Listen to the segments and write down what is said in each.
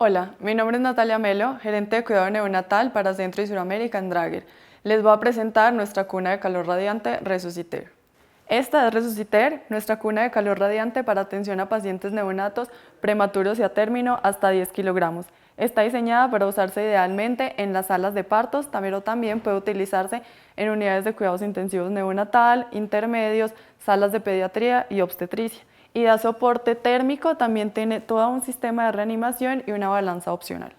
Hola, mi nombre es Natalia Melo, gerente de cuidado neonatal para Centro y Suramérica en Drager. Les voy a presentar nuestra cuna de calor radiante Resuciter. Esta es Resuciter, nuestra cuna de calor radiante para atención a pacientes neonatos prematuros y a término hasta 10 kilogramos. Está diseñada para usarse idealmente en las salas de partos, pero también puede utilizarse en unidades de cuidados intensivos neonatal, intermedios, salas de pediatría y obstetricia. Y da soporte térmico, también tiene todo un sistema de reanimación y una balanza opcional.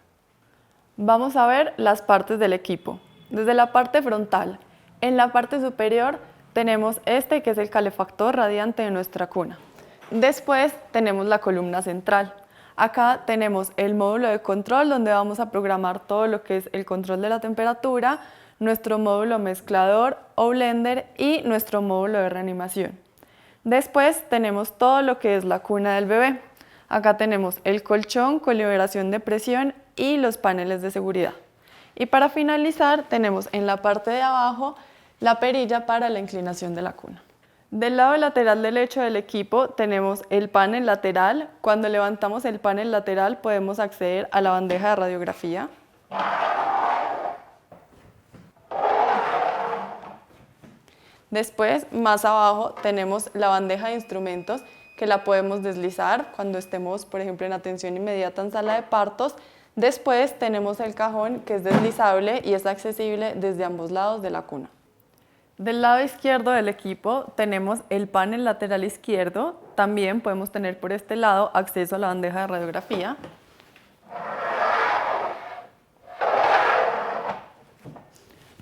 Vamos a ver las partes del equipo. Desde la parte frontal, en la parte superior tenemos este que es el calefactor radiante de nuestra cuna. Después tenemos la columna central. Acá tenemos el módulo de control donde vamos a programar todo lo que es el control de la temperatura, nuestro módulo mezclador o blender y nuestro módulo de reanimación. Después tenemos todo lo que es la cuna del bebé. Acá tenemos el colchón con liberación de presión y los paneles de seguridad. Y para finalizar tenemos en la parte de abajo la perilla para la inclinación de la cuna. Del lado lateral del lecho del equipo tenemos el panel lateral. Cuando levantamos el panel lateral podemos acceder a la bandeja de radiografía. Después, más abajo, tenemos la bandeja de instrumentos que la podemos deslizar cuando estemos, por ejemplo, en atención inmediata en sala de partos. Después tenemos el cajón que es deslizable y es accesible desde ambos lados de la cuna. Del lado izquierdo del equipo tenemos el panel lateral izquierdo. También podemos tener por este lado acceso a la bandeja de radiografía.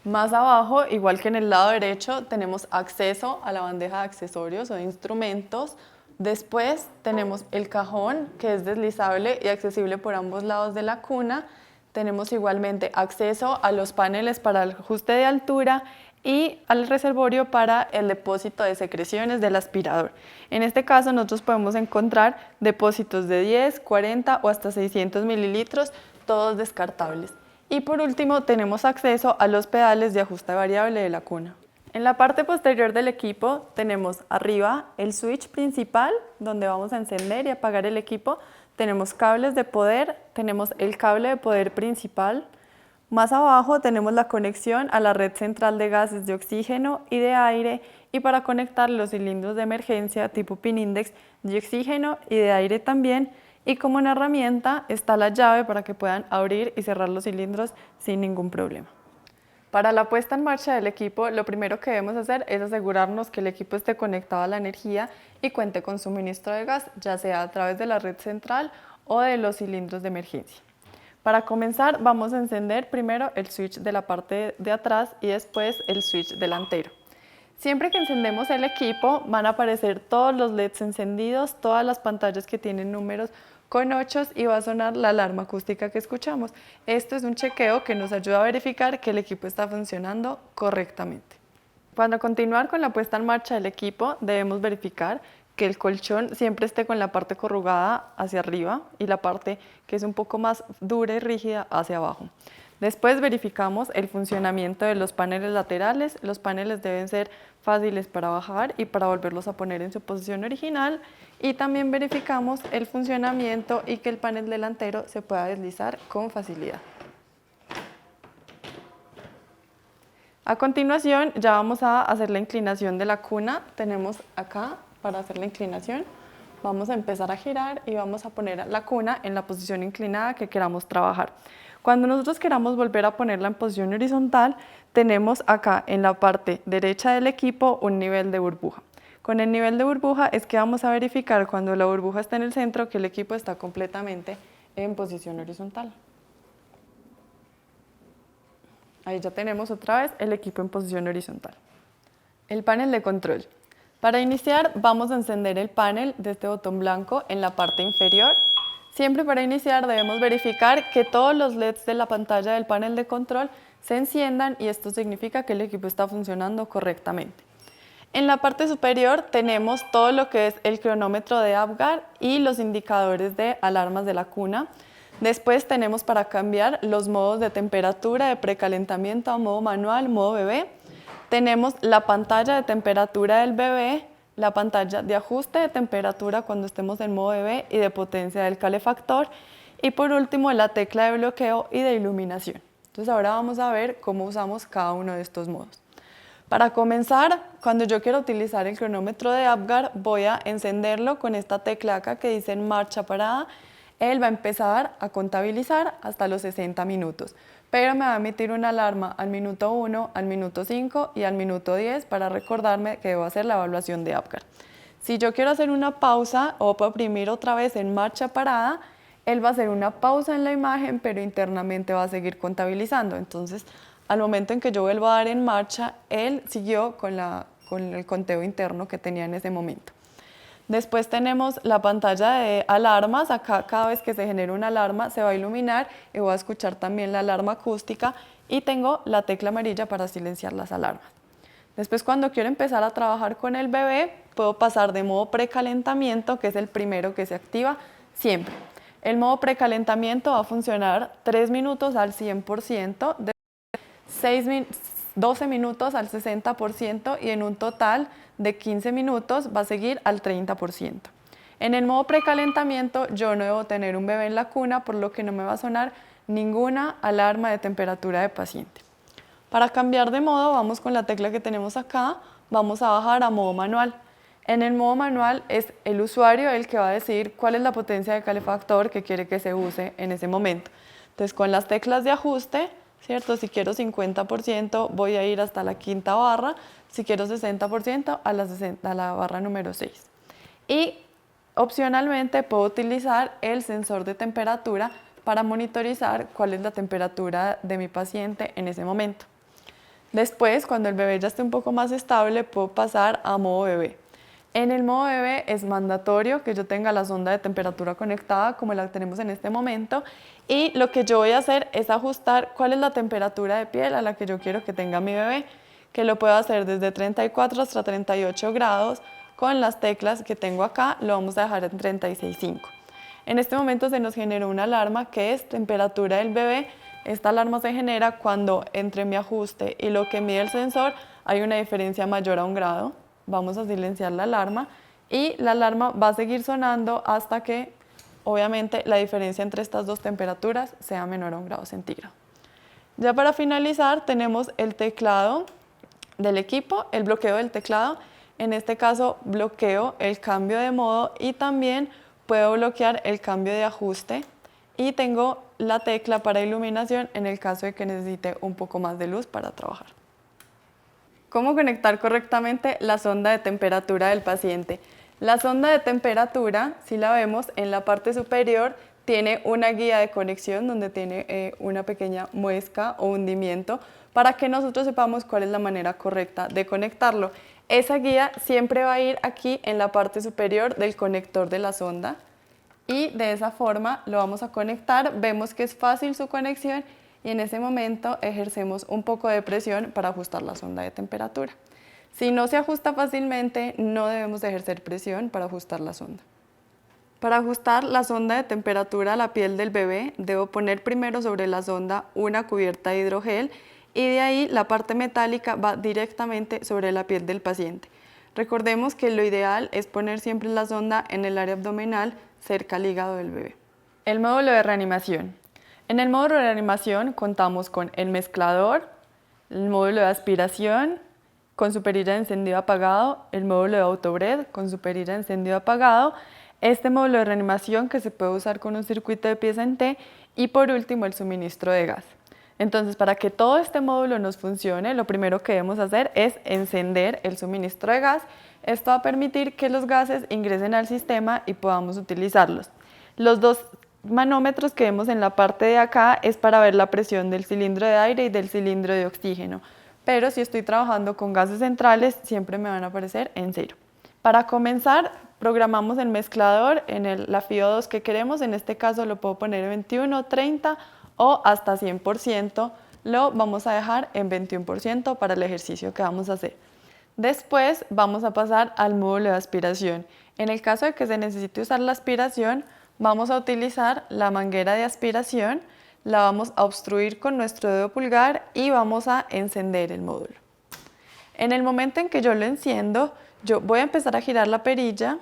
Más abajo, igual que en el lado derecho, tenemos acceso a la bandeja de accesorios o de instrumentos. Después tenemos el cajón, que es deslizable y accesible por ambos lados de la cuna. Tenemos igualmente acceso a los paneles para el ajuste de altura y al reservorio para el depósito de secreciones del aspirador. En este caso nosotros podemos encontrar depósitos de 10, 40 o hasta 600 mililitros, todos descartables. Y por último tenemos acceso a los pedales de ajuste variable de la cuna. En la parte posterior del equipo tenemos arriba el switch principal donde vamos a encender y apagar el equipo. Tenemos cables de poder, tenemos el cable de poder principal. Más abajo tenemos la conexión a la red central de gases de oxígeno y de aire y para conectar los cilindros de emergencia tipo pin index de oxígeno y de aire también. Y como una herramienta está la llave para que puedan abrir y cerrar los cilindros sin ningún problema. Para la puesta en marcha del equipo, lo primero que debemos hacer es asegurarnos que el equipo esté conectado a la energía y cuente con suministro de gas, ya sea a través de la red central o de los cilindros de emergencia. Para comenzar, vamos a encender primero el switch de la parte de atrás y después el switch delantero. Siempre que encendemos el equipo van a aparecer todos los LEDs encendidos, todas las pantallas que tienen números con 8 y va a sonar la alarma acústica que escuchamos. Esto es un chequeo que nos ayuda a verificar que el equipo está funcionando correctamente. Para continuar con la puesta en marcha del equipo debemos verificar que el colchón siempre esté con la parte corrugada hacia arriba y la parte que es un poco más dura y rígida hacia abajo. Después verificamos el funcionamiento de los paneles laterales. Los paneles deben ser fáciles para bajar y para volverlos a poner en su posición original. Y también verificamos el funcionamiento y que el panel delantero se pueda deslizar con facilidad. A continuación ya vamos a hacer la inclinación de la cuna. Tenemos acá para hacer la inclinación. Vamos a empezar a girar y vamos a poner la cuna en la posición inclinada que queramos trabajar. Cuando nosotros queramos volver a ponerla en posición horizontal, tenemos acá en la parte derecha del equipo un nivel de burbuja. Con el nivel de burbuja es que vamos a verificar cuando la burbuja está en el centro que el equipo está completamente en posición horizontal. Ahí ya tenemos otra vez el equipo en posición horizontal. El panel de control. Para iniciar vamos a encender el panel de este botón blanco en la parte inferior. Siempre para iniciar debemos verificar que todos los LEDs de la pantalla del panel de control se enciendan y esto significa que el equipo está funcionando correctamente. En la parte superior tenemos todo lo que es el cronómetro de APGAR y los indicadores de alarmas de la cuna. Después tenemos para cambiar los modos de temperatura, de precalentamiento a modo manual, modo bebé. Tenemos la pantalla de temperatura del bebé, la pantalla de ajuste de temperatura cuando estemos en modo bebé y de potencia del calefactor. Y por último, la tecla de bloqueo y de iluminación. Entonces ahora vamos a ver cómo usamos cada uno de estos modos. Para comenzar, cuando yo quiero utilizar el cronómetro de APGAR, voy a encenderlo con esta tecla acá que dice en marcha parada. Él va a empezar a contabilizar hasta los 60 minutos, pero me va a emitir una alarma al minuto 1, al minuto 5 y al minuto 10 para recordarme que debo hacer la evaluación de APGAR. Si yo quiero hacer una pausa o puedo oprimir otra vez en marcha parada, él va a hacer una pausa en la imagen, pero internamente va a seguir contabilizando. Entonces, al momento en que yo vuelvo a dar en marcha, él siguió con el conteo interno que tenía en ese momento. Después tenemos la pantalla de alarmas. Acá cada vez que se genera una alarma se va a iluminar y voy a escuchar también la alarma acústica y tengo la tecla amarilla para silenciar las alarmas. Después, cuando quiero empezar a trabajar con el bebé, puedo pasar de modo precalentamiento, que es el primero que se activa siempre. El modo precalentamiento va a funcionar 3 minutos al 100%, 12 minutos al 60% y en un total de 15 minutos va a seguir al 30%. En el modo precalentamiento yo no debo tener un bebé en la cuna, por lo que no me va a sonar ninguna alarma de temperatura de paciente. Para cambiar de modo, vamos con la tecla que tenemos acá, vamos a bajar a modo manual. En el modo manual es el usuario el que va a decidir cuál es la potencia de calefactor que quiere que se use en ese momento. Entonces, con las teclas de ajuste, ¿cierto? Si quiero 50% voy a ir hasta la quinta barra, si quiero 60% a la barra número 6. Y opcionalmente puedo utilizar el sensor de temperatura para monitorizar cuál es la temperatura de mi paciente en ese momento. Después, cuando el bebé ya esté un poco más estable, puedo pasar a modo bebé. En el modo bebé es mandatorio que yo tenga la sonda de temperatura conectada como la tenemos en este momento y lo que yo voy a hacer es ajustar cuál es la temperatura de piel a la que yo quiero que tenga mi bebé, que lo puedo hacer desde 34 hasta 38 grados con las teclas que tengo acá, lo vamos a dejar en 36.5. En este momento se nos generó una alarma que es temperatura del bebé. Esta alarma se genera cuando entre mi ajuste y lo que mide el sensor hay una diferencia mayor a 1 grado. Vamos a silenciar la alarma y la alarma va a seguir sonando hasta que obviamente la diferencia entre estas dos temperaturas sea menor a 1 grado centígrado. Ya para finalizar tenemos el teclado del equipo, el bloqueo del teclado. En este caso bloqueo el cambio de modo y también puedo bloquear el cambio de ajuste y tengo la tecla para iluminación en el caso de que necesite un poco más de luz para trabajar. ¿Cómo conectar correctamente la sonda de temperatura del paciente? La sonda de temperatura, si la vemos en la parte superior, tiene una guía de conexión donde tiene una pequeña muesca o hundimiento para que nosotros sepamos cuál es la manera correcta de conectarlo. Esa guía siempre va a ir aquí en la parte superior del conector de la sonda y de esa forma lo vamos a conectar. Vemos que es fácil su conexión y en ese momento ejercemos un poco de presión para ajustar la sonda de temperatura. Si no se ajusta fácilmente, no debemos ejercer presión para ajustar la sonda. Para ajustar la sonda de temperatura a la piel del bebé, debo poner primero sobre la sonda una cubierta de hidrogel y de ahí la parte metálica va directamente sobre la piel del paciente. Recordemos que lo ideal es poner siempre la sonda en el área abdominal cerca al hígado del bebé. El módulo de reanimación. En el módulo de reanimación contamos con el mezclador, el módulo de aspiración con su perilla de encendido apagado, el módulo de autobreath con su perilla de encendido apagado, este módulo de reanimación que se puede usar con un circuito de pieza en T y por último el suministro de gas. Entonces, para que todo este módulo nos funcione, lo primero que debemos hacer es encender el suministro de gas. Esto va a permitir que los gases ingresen al sistema y podamos utilizarlos. Los dos manómetros que vemos en la parte de acá es para ver la presión del cilindro de aire y del cilindro de oxígeno, pero si estoy trabajando con gases centrales siempre me van a aparecer en 0. Para comenzar, programamos el mezclador en la FIO2 que queremos, en este caso lo puedo poner en 21, 30 o hasta 100%, lo vamos a dejar en 21% para el ejercicio que vamos a hacer. Después vamos a pasar al módulo de aspiración. En el caso de que se necesite usar la aspiración, vamos a utilizar la manguera de aspiración, la vamos a obstruir con nuestro dedo pulgar y vamos a encender el módulo. En el momento en que yo lo enciendo, yo voy a empezar a girar la perilla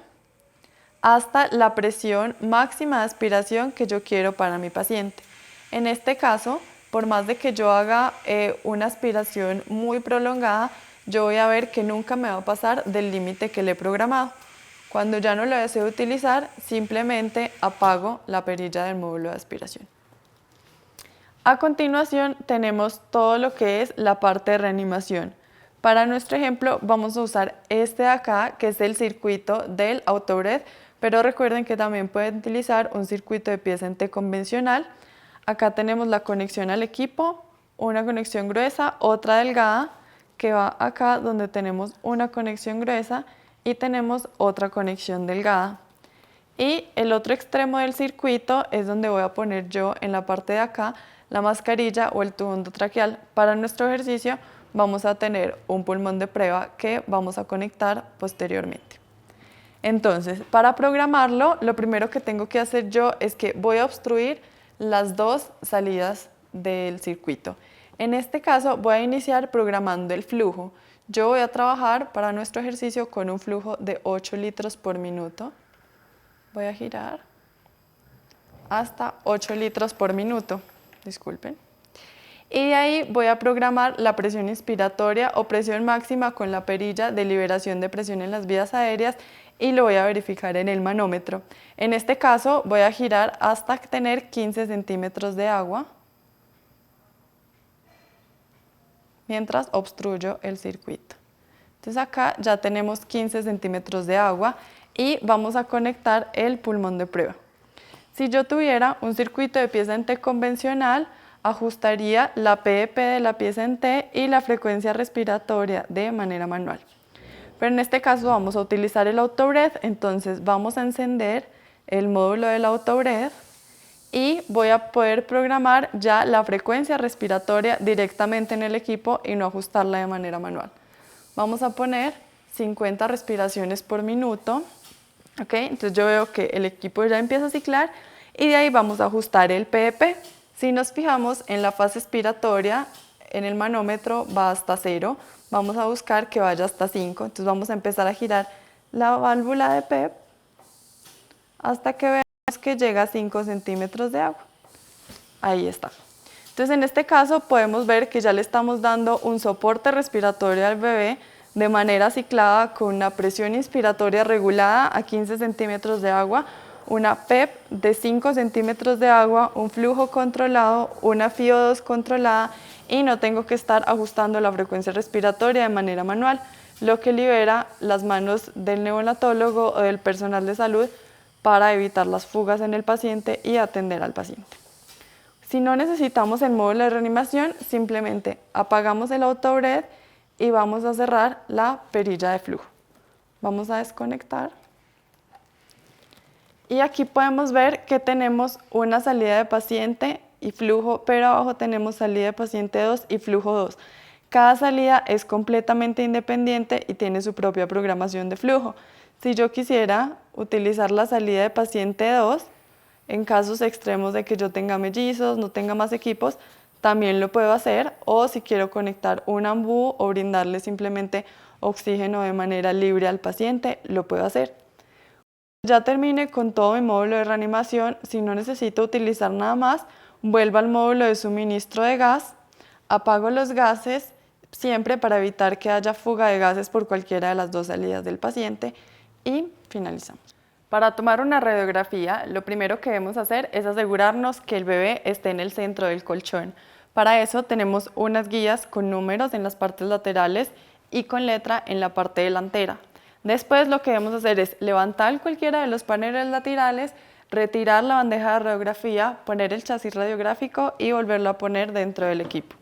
hasta la presión máxima de aspiración que yo quiero para mi paciente. En este caso, por más de que yo haga una aspiración muy prolongada, yo voy a ver que nunca me va a pasar del límite que le he programado. Cuando ya no lo deseo utilizar, simplemente apago la perilla del módulo de aspiración. A continuación tenemos todo lo que es la parte de reanimación. Para nuestro ejemplo vamos a usar este de acá, que es el circuito del Autobreath, pero recuerden que también pueden utilizar un circuito de pieza en T convencional. Acá tenemos la conexión al equipo, una conexión gruesa, otra delgada, que va acá donde tenemos una conexión gruesa y tenemos otra conexión delgada. Y el otro extremo del circuito es donde voy a poner yo en la parte de acá la mascarilla o el tubo endotraqueal. Para nuestro ejercicio vamos a tener un pulmón de prueba que vamos a conectar posteriormente. Entonces, para programarlo, lo primero que tengo que hacer yo es que voy a obstruir las dos salidas del circuito. En este caso voy a iniciar programando el flujo. Yo voy a trabajar para nuestro ejercicio con un flujo de 8 litros por minuto. Voy a girar hasta 8 litros por minuto, disculpen. Y de ahí voy a programar la presión inspiratoria o presión máxima con la perilla de liberación de presión en las vías aéreas y lo voy a verificar en el manómetro. En este caso voy a girar hasta tener 15 centímetros de agua mientras obstruyo el circuito. Entonces acá ya tenemos 15 centímetros de agua y vamos a conectar el pulmón de prueba. Si yo tuviera un circuito de pieza en T convencional, ajustaría la PEP de la pieza en T y la frecuencia respiratoria de manera manual. Pero en este caso vamos a utilizar el Autobreath, entonces vamos a encender el módulo del Autobreath y voy a poder programar ya la frecuencia respiratoria directamente en el equipo y no ajustarla de manera manual. Vamos a poner 50 respiraciones por minuto. ¿Okay? Entonces yo veo que el equipo ya empieza a ciclar y de ahí vamos a ajustar el PEP. Si nos fijamos en la fase expiratoria, en el manómetro va hasta 0, vamos a buscar que vaya hasta 5, entonces vamos a empezar a girar la válvula de PEP hasta que veamos que llega a 5 centímetros de agua. Ahí está. Entonces en este caso podemos ver que ya le estamos dando un soporte respiratorio al bebé de manera ciclada con una presión inspiratoria regulada a 15 centímetros de agua, una PEP de 5 centímetros de agua, un flujo controlado, una FiO2 controlada y no tengo que estar ajustando la frecuencia respiratoria de manera manual, lo que libera las manos del neonatólogo o del personal de salud para evitar las fugas en el paciente y atender al paciente. Si no necesitamos el módulo de reanimación, simplemente apagamos el Autobreath y vamos a cerrar la perilla de flujo. Vamos a desconectar. Y aquí podemos ver que tenemos una salida de paciente y flujo, pero abajo tenemos salida de paciente 2 y flujo 2. Cada salida es completamente independiente y tiene su propia programación de flujo. Si yo quisiera utilizar la salida de paciente 2, en casos extremos de que yo tenga mellizos, no tenga más equipos, también lo puedo hacer, o si quiero conectar un ambú o brindarle simplemente oxígeno de manera libre al paciente, lo puedo hacer. Ya termine con todo mi módulo de reanimación, si no necesito utilizar nada más, vuelvo al módulo de suministro de gas, apago los gases, siempre para evitar que haya fuga de gases por cualquiera de las dos salidas del paciente y finalizamos. Para tomar una radiografía, lo primero que debemos hacer es asegurarnos que el bebé esté en el centro del colchón. Para eso tenemos unas guías con números en las partes laterales y con letra en la parte delantera. Después lo que debemos hacer es levantar cualquiera de los paneles laterales, retirar la bandeja de radiografía, poner el chasis radiográfico y volverlo a poner dentro del equipo.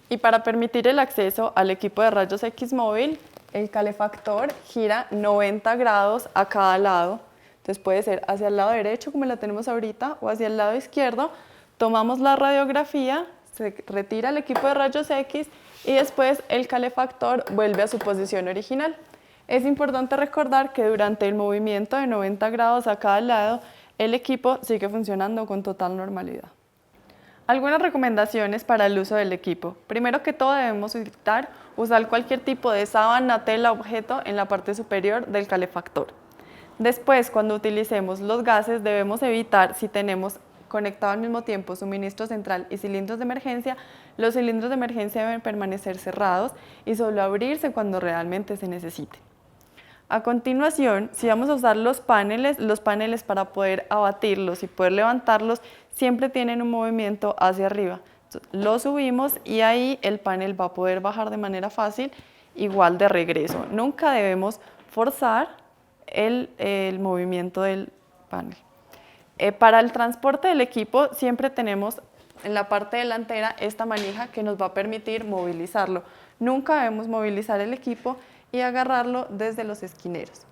Y para permitir el acceso al equipo de rayos X móvil, el calefactor gira 90 grados a cada lado. Entonces puede ser hacia el lado derecho, como la tenemos ahorita, o hacia el lado izquierdo. Tomamos la radiografía, se retira el equipo de rayos X y después el calefactor vuelve a su posición original. Es importante recordar que durante el movimiento de 90 grados a cada lado, el equipo sigue funcionando con total normalidad. Algunas recomendaciones para el uso del equipo. Primero que todo debemos evitar usar cualquier tipo de sábana, tela, objeto en la parte superior del calefactor. Después, cuando utilicemos los gases, debemos evitar, si tenemos conectado al mismo tiempo suministro central y cilindros de emergencia, los cilindros de emergencia deben permanecer cerrados y solo abrirse cuando realmente se necesite. A continuación, si vamos a usar los paneles para poder abatirlos y poder levantarlos siempre tienen un movimiento hacia arriba. Entonces, lo subimos y ahí el panel va a poder bajar de manera fácil, igual de regreso. Nunca debemos forzar el movimiento del panel. Para el transporte del equipo siempre tenemos en la parte delantera esta manija que nos va a permitir movilizarlo. Nunca debemos movilizar el equipo y agarrarlo desde los esquineros.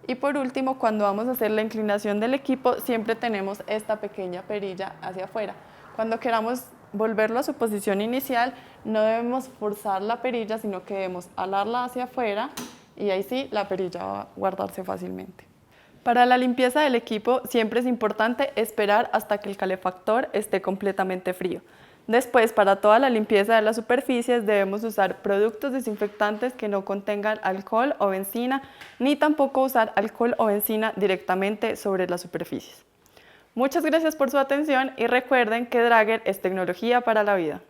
Y por último, cuando vamos a hacer la inclinación del equipo, siempre tenemos esta pequeña perilla hacia afuera. Cuando queramos volverlo a su posición inicial, no debemos forzar la perilla, sino que debemos alarla hacia afuera y ahí sí la perilla va a guardarse fácilmente. Para la limpieza del equipo siempre es importante esperar hasta que el calefactor esté completamente frío. Después, para toda la limpieza de las superficies debemos usar productos desinfectantes que no contengan alcohol o benzina, ni tampoco usar alcohol o benzina directamente sobre las superficies. Muchas gracias por su atención y recuerden que Draeger es tecnología para la vida.